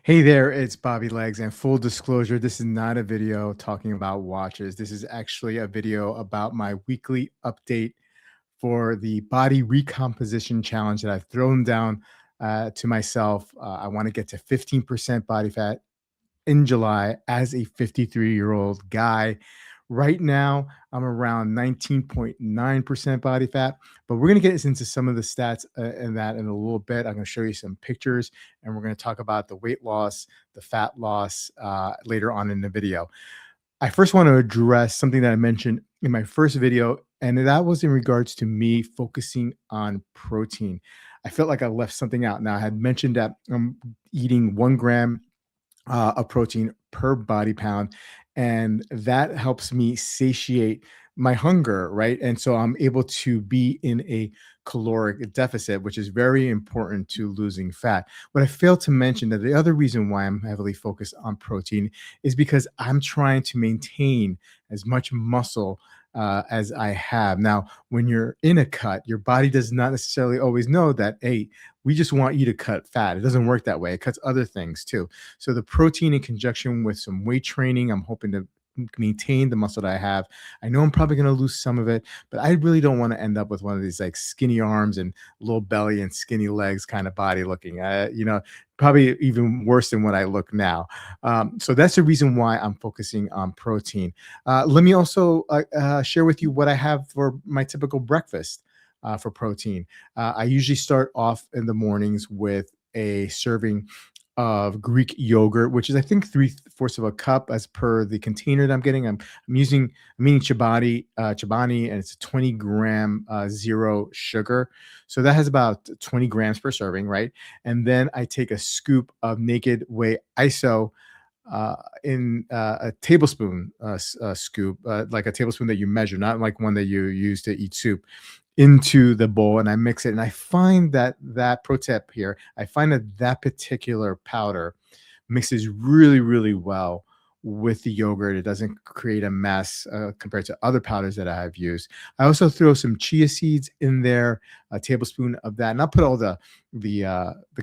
Hey there, it's Bobby Legs, and full disclosure, this is not a video talking about watches. This is actually a video about my weekly update for the body recomposition challenge that I've thrown down to myself. I want to get to 15% body fat in July as a 53-year-old guy. Right now, I'm around 19.9% body fat, but we're going to get into some of the stats in that in a little bit. I'm going to show you some pictures and we're going to talk about the weight loss, the fat loss later on in the video. I first want to address something that I mentioned in my first video, and that was in regards to me focusing on protein. I felt like I left something out. Now, I had mentioned that I'm eating 1 gram of protein per body pound. And that helps me satiate my hunger, right? And so I'm able to be in a caloric deficit, which is very important to losing fat. What I failed to mention that the other reason why I'm heavily focused on protein is because I'm trying to maintain as much muscle as I have. Now, when you're in a cut, your body does not necessarily always know that, hey, we just want you to cut fat. It doesn't work that way. It cuts other things too. So the protein in conjunction with some weight training, I'm hoping to maintain the muscle that I have. I know I'm probably going to lose some of it, but I really don't want to end up with one of these like skinny arms and low belly and skinny legs kind of body looking. Probably even worse than what I look now. So that's the reason why I'm focusing on protein. Let me also share with you what I have for my typical breakfast for protein. I usually start off in the mornings with a serving of Greek yogurt, which is I think 3/4 of a cup as per the container that I'm getting. I'm eating Chobani, and it's a 20 gram zero sugar. So that has about 20 grams per serving, right? And then I take a scoop of naked whey iso in a tablespoon scoop, like a tablespoon that you measure, not like one that you use to eat soup, into the bowl, and I mix it. And I find that pro tip here, I find that particular powder mixes really, really well with the yogurt. It doesn't create a mess compared to other powders that I have used. I also throw some chia seeds in there, a tablespoon of that, and I'll put all the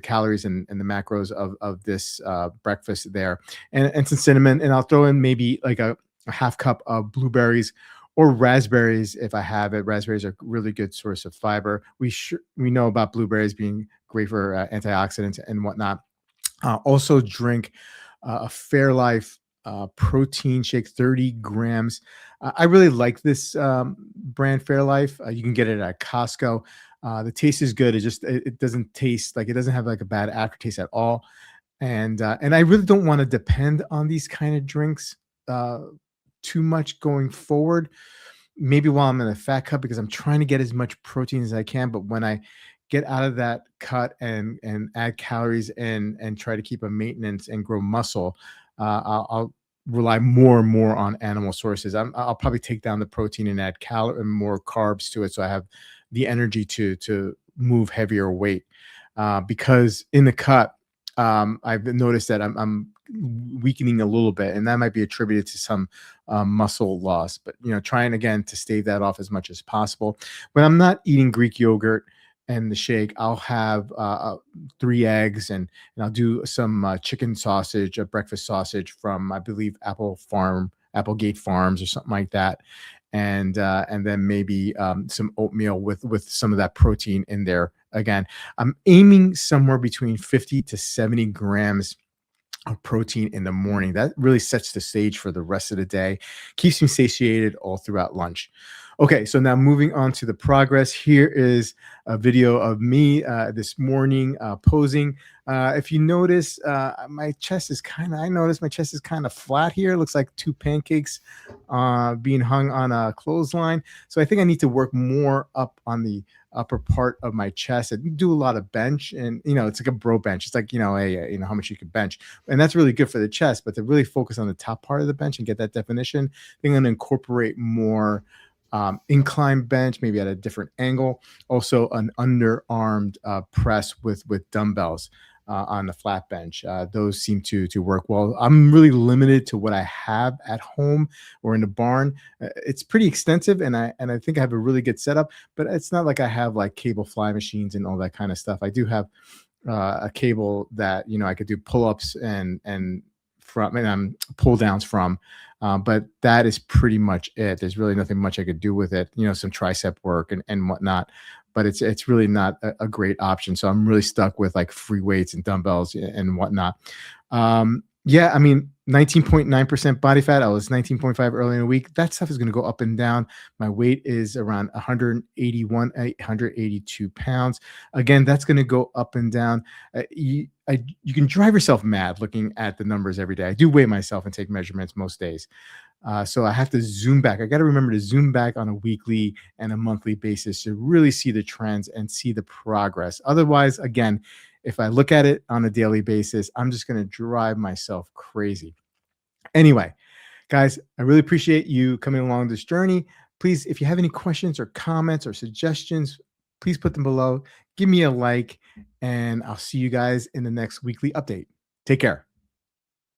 calories and the macros of this breakfast there, and some cinnamon, and I'll throw in maybe like a half cup of blueberries or raspberries if I have it. Raspberries are a really good source of fiber. We know about blueberries being great for antioxidants and whatnot. Also drink a Fairlife protein shake, 30 grams. I really like this brand Fairlife. You can get it at Costco. The taste is good. It doesn't taste like, it doesn't have like a bad aftertaste at all. And I really don't want to depend on these kind of drinks too much going forward. Maybe while I'm in a fat cut, because I'm trying to get as much protein as I can. But when I get out of that cut and add calories in and try to keep a maintenance and grow muscle, I'll rely more and more on animal sources. I'll probably take down the protein and add and more carbs to it, so I have the energy to move heavier weight. Because in the cut, I've noticed that I'm weakening a little bit, and that might be attributed to some muscle loss. But trying again to stave that off as much as possible. When I'm not eating Greek yogurt and the shake, I'll have 3 eggs, and I'll do some chicken sausage, a breakfast sausage from, I believe, Applegate Farms or something like that. And then maybe some oatmeal with some of that protein in there. Again, I'm aiming somewhere between 50 to 70 grams of protein in the morning. That really sets the stage for the rest of the day, keeps me satiated all throughout lunch. Okay, so now moving on to the progress. Here is a video of me this morning posing. If you notice, my chest is I noticed my chest is kind of flat here. It looks like 2 pancakes being hung on a clothesline. So I think I need to work more up on the upper part of my chest. I do a lot of bench, and it's like a bro bench. It's like how much you can bench, and that's really good for the chest. But to really focus on the top part of the bench and get that definition, I think I'm going to incorporate more incline bench, maybe at a different angle. Also, an underarmed press with dumbbells on the flat bench. Those seem to work well. I'm really limited to what I have at home or in the barn. It's pretty extensive, and I think I have a really good setup, but it's not like I have like cable fly machines and all that kind of stuff. I do have a cable that I could do pull-ups and from and pull downs from. But that is pretty much it. There's really nothing much I could do with it. Some tricep work and whatnot, but it's really not a great option. So I'm really stuck with like free weights and dumbbells and whatnot. Yeah, I mean, 19.9% body fat. I was 19.5 early in the week. That stuff is going to go up and down. My weight is around 181, 182 pounds. Again, that's going to go up and down. You can drive yourself mad looking at the numbers every day. I do weigh myself and take measurements most days. So I have to zoom back. I got to remember to zoom back on a weekly and a monthly basis to really see the trends and see the progress. Otherwise, again, if I look at it on a daily basis, I'm just going to drive myself crazy. Anyway, guys, I really appreciate you coming along this journey. Please, if you have any questions or comments or suggestions, please put them below. Give me a like, and I'll see you guys in the next weekly update. Take care.